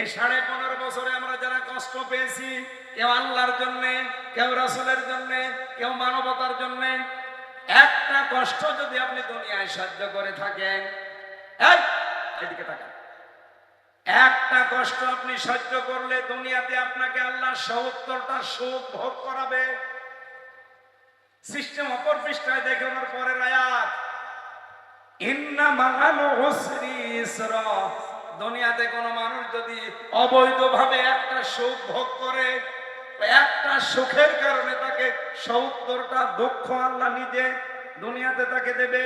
এই 15.5 বছরে আমরা যারা কষ্ট পেয়েছি, কেউ আল্লাহর জন্য, কেউ রাসূলের জন্য, কেউ মানবতার জন্য, একটা কষ্ট যদি আপনি দুনিয়ায় সহ্য করে থাকেন, এদিকে তাকান, একটা কষ্ট আপনি সহ্য করলে দুনিয়াতে আপনাকে আল্লাহ ৭০টা সুখ ভোগ করাবে। সিস্টেম অপর পৃষ্ঠায় দেখে ওনার পরের আয়াত, ইন্না মাআল উসরি ইসরা। দুনিয়াতে কোন মানুষ যদি অবৈধভাবে একটা সুখ ভোগ করে, একটা সুখের কারণে তাকে ৭০টা দুঃখ আল্লাহ নিজে দুনিয়াতে তাকে দেবে।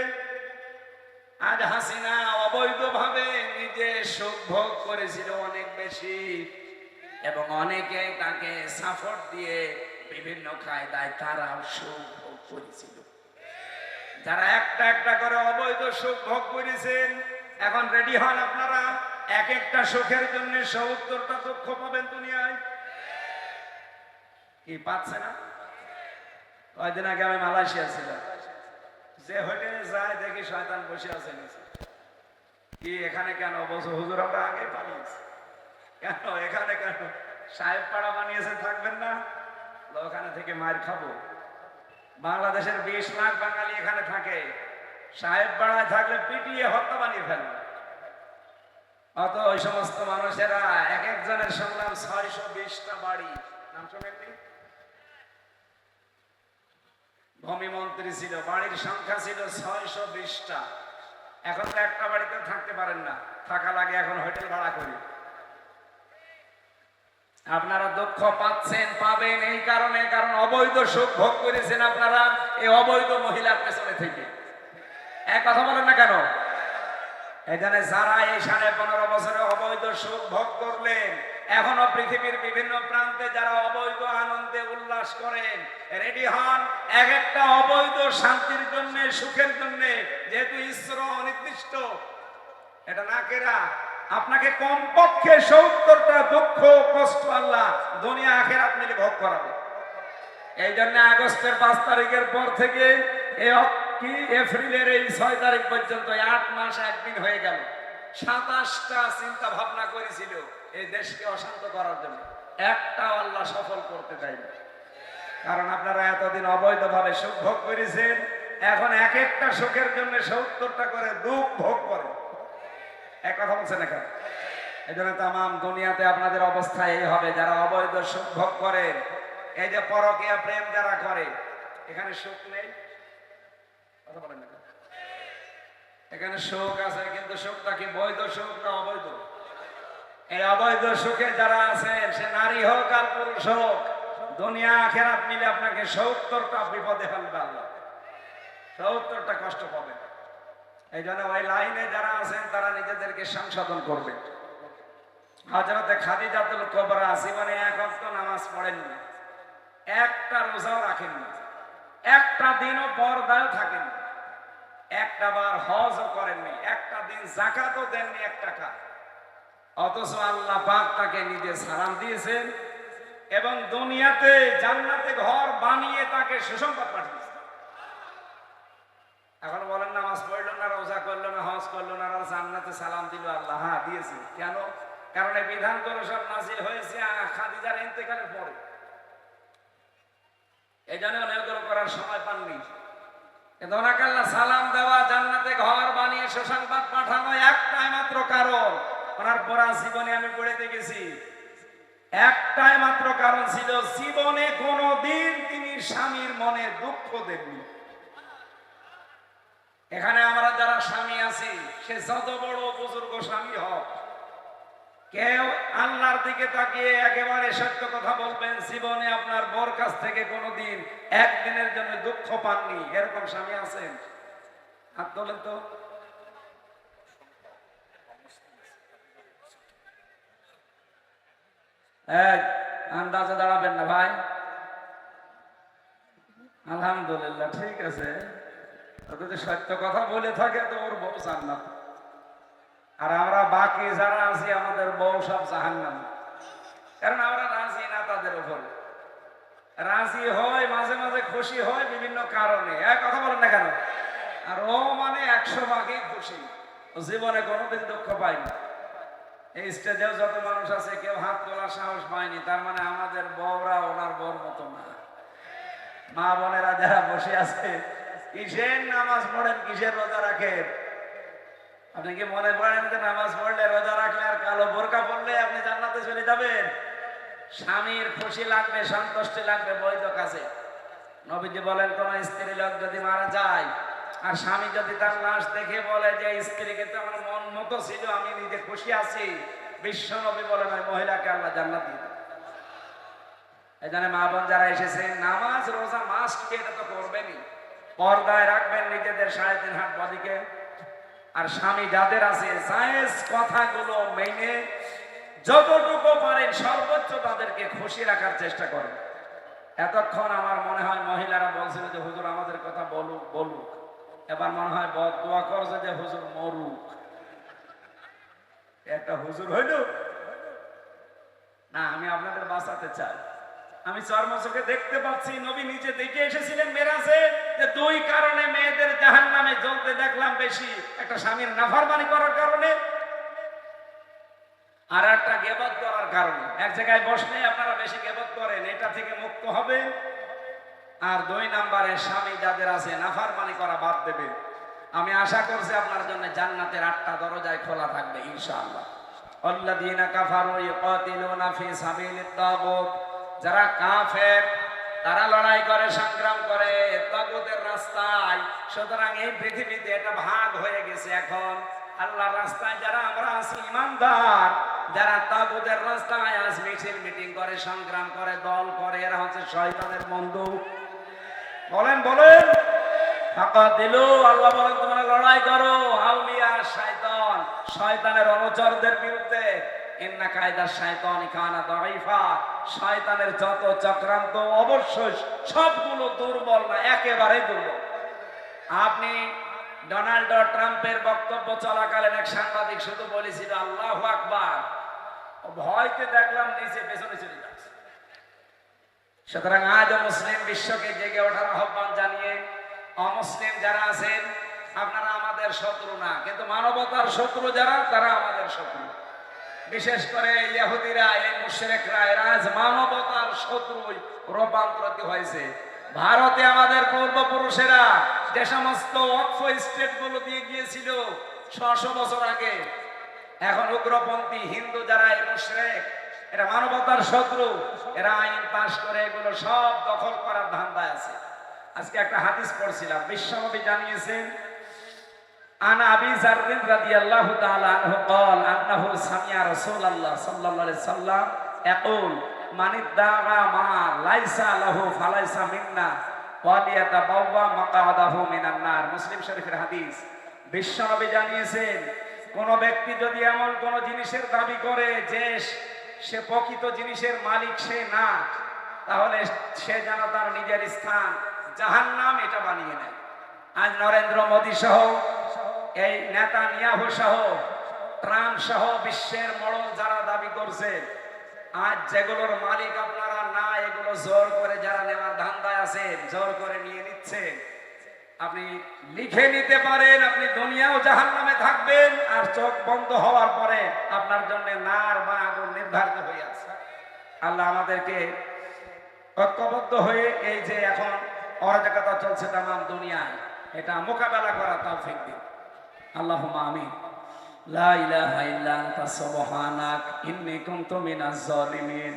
আজ হাসিনা অবৈধভাবে নিজে সুখ ভোগ করেছিল অনেক বেশি, এবং অনেকে তাকে সাপোর্ট দিয়ে বিভিন্ন কায়দায় তারাও সুখ ভোগ করেছিল। যারা একটা একটা করে অবৈধ সুখ ভোগ করেছেন, এখন রেডি হন আপনারা, এক একটা সুখের জন্য ৭০টা দুঃখ পাবেন দুনিয়ায়। কি পাচ্ছে না? কয়েকদিন আগে আমি মালয়েশিয়া ছিলাম, যে হোটেলে যায় দেখি শয়তান বসে আছে নিচে। কি এখানে কেন বসে? হুজুর আমরা আগে পালিয়েছি। কেন এখানে কেন? সাহেব পাড়া বানিয়েছে, থাকবেন না? ওখানে থেকে মার খাবো। বাংলাদেশের 20 লাখ বাঙালি এখানে থাকে, সাহেব পাড়ায় থাকলে পিটিয়ে হত্যা বানিয়ে ফেলবে। অত ওই সমস্ত মানুষেরা এক একজনের শুনলাম 620টা বাড়ি। নাম শোনেননি? ভূমি মন্ত্রী ছিল, বাড়ির সংখ্যা ছিল 620টা। এখন তো একটা বাড়িতে থাকতে পারেন না, থাকা লাগে এখন হোটেল ভাড়া করি। আপনারা দুঃখ পাচ্ছেন, পাবেন এই কারণে, কারণ অবৈধ সুখ ভোগ করেছেন আপনারা এই অবৈধ মহিলার পেছনে থেকে। এক কথা বলেন না কেন? এখানে যারা এই 15.5 বছরে অবৈধ সুখ ভোগ করলেন, এখনো পৃথিবীর বিভিন্ন প্রান্তে যারা অবৈধ আনন্দে উল্লাস করেন, রেডি হন এক একটা অবৈধ শান্তির জন্য, সুখের জন্য। যেহেতু ঈশ্বর অনির্দিষ্ট, এটা না কেরা, আপনাকে কমপক্ষে ৭০টা দুঃখ কষ্ট আল্লাহ দুনিয়া আখিরাত মিলে ভোগ করাবে। এই জন্য আগস্টের 5 তারিখের পর থেকে কি এপ্রিলের এই 6 তারিখ পর্যন্ত 8 মাস 1 দিন হয়ে গেল, 27টা চিন্তা ভাবনা করেছিল এই দেশকে অশান্ত করার জন্য, একটাও আল্লাহ সফল করতে দেয়নি। কারণ আপনারা এতদিন অবৈধভাবে সুখ ভোগ করেছেন, এখন এক একটা সুখের জন্য ৭০টা করে দুঃখ ভোগ করে। এক কথা বলছেন না কেন? এই জন্য তামাম দুনিয়াতে আপনাদের অবস্থা এই হবে, যারা অবৈধ সুখ ভোগ করেন। এই যে পরকীয়া প্রেম যারা করে, এখানে সুখ নেই, কথা বলেন না কেন? এখানে সুখ আছে, কিন্তু সুখটা কি বৈধ সুখ না অবৈধ? এই অবৈধ সুখে যারা আছেন, সে নারী হোক আর পুরুষ হোক, দুনিয়া আখিরাত মিলে আপনাকে ৭০টা বিপদে ফেলবে আল্লাহ, ৭০টা কষ্ট পাবেন। এই জন্য ওই লাইনে যারা আছেন তারা নিজেদেরকে সংশোধন করবেন। হযরতে খাদিজাতুল কুবরা জীবনে 1 ওয়াক্ত নামাজ পড়েননি, একটা রোজাও রাখেননি, একটা দিনও পর্দায় থাকেননি, একটা বার হজও করেননি, একটা দিন যাকাতও দেননি 1 টাকা। অথচ আল্লাহ পাক তাকে নিজে সালাম দিয়েছেন এবং দুনিয়াতে জান্নাতে ঘর বানিয়ে তাকে সুসংবাদ পাঠিয়েছেন। এখন বলেন নামাজ পড়লো না, রোজা করলো না, হজ করলো না, আর জান্নাতে সালাম দিল আল্লাহ? হ্যাঁ দিয়েছে। কেন? কারণ এই বিধানগুলো সব নাযিল হয়েছে খাদিজার ইন্তেকালের পরে। এই জন্য অনেকগুলো করার সময় পাননি। কিন্তু ওনাকে আল্লাহ সালাম দেওয়া, জান্নাতে ঘর বানিয়ে সুসংবাদ পাঠানো একটাই মাত্র কারণ। ওনার পুরা জীবনে আমি পড়ে দেখেছি, একটাই মাত্র কারণ ছিল, জীবনে কোনোদিন তিনি স্বামীর মনে দুঃখ দেননি। এখানে আমরা যারা স্বামী আছি, সে যত বড় বুজুর্গ স্বামী হোক, কেউ আল্লাহর দিকে তাকিয়ে একেবারে সত্য কথা বলবেন, জীবনে আপনার বর কাছ থেকে কোনোদিন একদিনের জন্য দুঃখ পাননি, এরকম স্বামী আছেন? হাত তোলেন তো। আন্দাজে দাঁড়াবেন না ভাই। আলহামদুলিল্লাহ, ঠিক আছে। যদি সত্য কথা বলে থাকে তো ওর বউ জান্নাত, আর আমরা বাকি যারা আছি আমাদের বউ সব জাহান্নাম। কারণ আমরা রাজি না তাদের উপর, রাজি হয় মাঝে মাঝে, খুশি হয় বিভিন্ন কারণে। এক কথা বলেন না কেন? আর ও মানে 100 ভাগই খুশি, জীবনে কোনোদিন দুঃখ পায়নি। এই স্টেজেও যত মানুষ আছে কেউ হাত তোলার সাহস পায়নি, তার মানে আমাদের বউরা ওনার বউর মতো না। মা বোনেরা যারা বসে আছে, কিসের নামাজ পড়েন, কিসের রোজা রাখেন? আপনি কি মনে করেন যে নামাজ পড়লে, রোজা রাখলে আর কালো বোরকা পড়লে আপনি জান্নাতে চলে যাবেন? স্বামীর খুশি লাগবে, সন্তুষ্টি লাগবে বৈধ কাজে। নবীজি বলেন, কোন স্ত্রী লোক যদি মারা যায় আর স্বামী যদি তার লাশ দেখে বলে যে স্ত্রী কিন্তু আমার মন মতো ছিল, আমি নিজে খুশি আছি, বিশ্ব নবী বলেন ওই মহিলাকে আল্লাহ জান্নাত দিবেন। এই জন্য মা বোন যারা এসেছে, নামাজ রোজা মাস্ট বি, এটা তো করবেনই। পর্দায় রাখবেন নিজেদের 3.5 হাত বডিকে। আর স্বামী যাদের আছে, জায়েজ কথাগুলো মেনে যতটুকু পারেন সর্বোচ্চ তাদেরকে খুশি রাখার চেষ্টা করেন। এতক্ষণ আমার মনে হয় মহিলারা বলছিল যে হুজুর আমাদের কথা বলুক বলুক, এবার মনে হয় দোয়া করছে যে হুজুর মরুক। একটা হুজুর হইল না, আমি আপনাদের বাঁচাতে চাই। আমি চর্মচোখে দেখতে পাচ্ছি, নবী নিজে দেখে এসেছিলেন মেরাজে, যে 2 কারণে মেয়েদের জাহান্নামে জ্বলতে দেখলাম বেশি। একটা স্বামীর নাফরমানি করার কারণে, আর একটা গীবত করার কারণে। এক জায়গায় বসলে আপনারা বেশি গীবত করেন, এটা থেকে মুক্ত হবে। আর 2 নম্বরে স্বামী যাদের আছে, নাফরমানি করা বাদ দেবেন। আমি আশা করছি আপনার জন্য জান্নাতের 8টা দরজায় খোলা থাকবে ইনশাআল্লাহ। আল্লাযীনা কাফারু ইউকাতিলুনা ফি সাবিলিত তাগুত, যারা কাফের তারা লড়াই করে, সংগ্রাম করে তাগুতের রাস্তায়। সুতরাং এই পৃথিবীতে এটা ভাগ হয়ে গেছে এখন। আল্লাহর রাস্তায় যারা আমরা আছি ইমানদার, যারা তাগুতের রাস্তায় আজ মিছিল মিটিং করে, সংগ্রাম করে, দল করে, এরা হচ্ছে শয়তানের বন্ধু। বলেন বলেন, ফাকাতিলু, আল্লাহ বলেন তোমরা লড়াই করো আউলিয়া শয়তান, শয়তানের অনুচরদের বিরুদ্ধে। ইন্না কায়দা শাইতানি কানা দাঈফা, শয়তানের যত চক্রান্ত অবশ্যই সবগুলো দুর্বল না, একেবারে দুর্বল। আপনি ডোনাল্ড ট্রাম্পের বক্তব্য চলাকালীন এক সাংবাদিক শুধু বলেছিল আল্লাহু আকবার, ভয়তে দেখলাম নিচে পেছনে চলে যাচ্ছে। সুতরাং আজ মুসলিম বিশ্বকে জেগে ওঠার আহ্বান জানিয়ে, অমুসলিম যারা আছেন আপনারা আমাদের শত্রু না, কিন্তু মানবতার শত্রু যারা, তারা আমাদের শত্রু। বিশেষ করে ইহুদিরা, এই মুশরিকরা, এরা আজ মানবতার শত্রুই রূপান্তরিত হয়েছে। ভারতে আমাদের পূর্বপুরুষেরা যে সমস্ত ওয়াকফ স্টেট গুলো দিয়ে গিয়েছিল 600 বছর আগে, এখন উগ্রপন্থী হিন্দু যারা, এই মুশরিক, এরা মানবতার শত্রু। এরা আইন পাশ করে এগুলো সব দখল করার ধান্দায় আছে। আজকে একটা হাদিস পড়ছিলাম, বিশ্বনবী জানিয়েছেন, আন আবি যার রাদিয়াল্লাহু তাআলা আনহু قال انه سمع رسول الله صلى الله عليه وسلم يقول من ادعى ما ليس له فليس منا وليتبوأ مقعده من النار। মুসলিম শরীফের হাদিস। বিশ্বনবী জানিয়েছেন, কোন ব্যক্তি যদি এমন কোন জিনিসের দাবি করে যে সে প্রকৃত জিনিসের মালিক সে না, তাহলে সে যেন তার নিজের স্থান জাহান্নাম এটা বানিয়ে নেয়। আজ নরেন্দ্র মোদী সহ, এই নেতানিয়াহু সহ, ট্রাম্প সহ বিশ্বের মোড়ল যারা দাবি করছে, আজ যেগুলোর মালিক আপনারা না, এগুলো জোর করে যারা নেওয়ার ধান্দায় আছে, জোর করে নিয়ে নিচ্ছে। আপনি লিখে নিতে পারেন, আপনি দুনিয়াও জাহান্নামে থাকবেন, আর চোখ বন্ধ হওয়ার পরে আপনার জন্য নার বা আগুন নির্ধারিত হয়ে আছে। আল্লাহ আমাদেরকে ঐক্যবদ্ধ হয়ে এই যে এখন অরাজকতা চলছে তামাম দুনিয়ায়, এটা মোকাবেলা করার তৌফিক দিন। আল্লাহুম্মা আমিন। লা ইলাহা ইল্লা আনতা সুবহানাক ইন্নী কুনতু মিনাজ জালিমিন।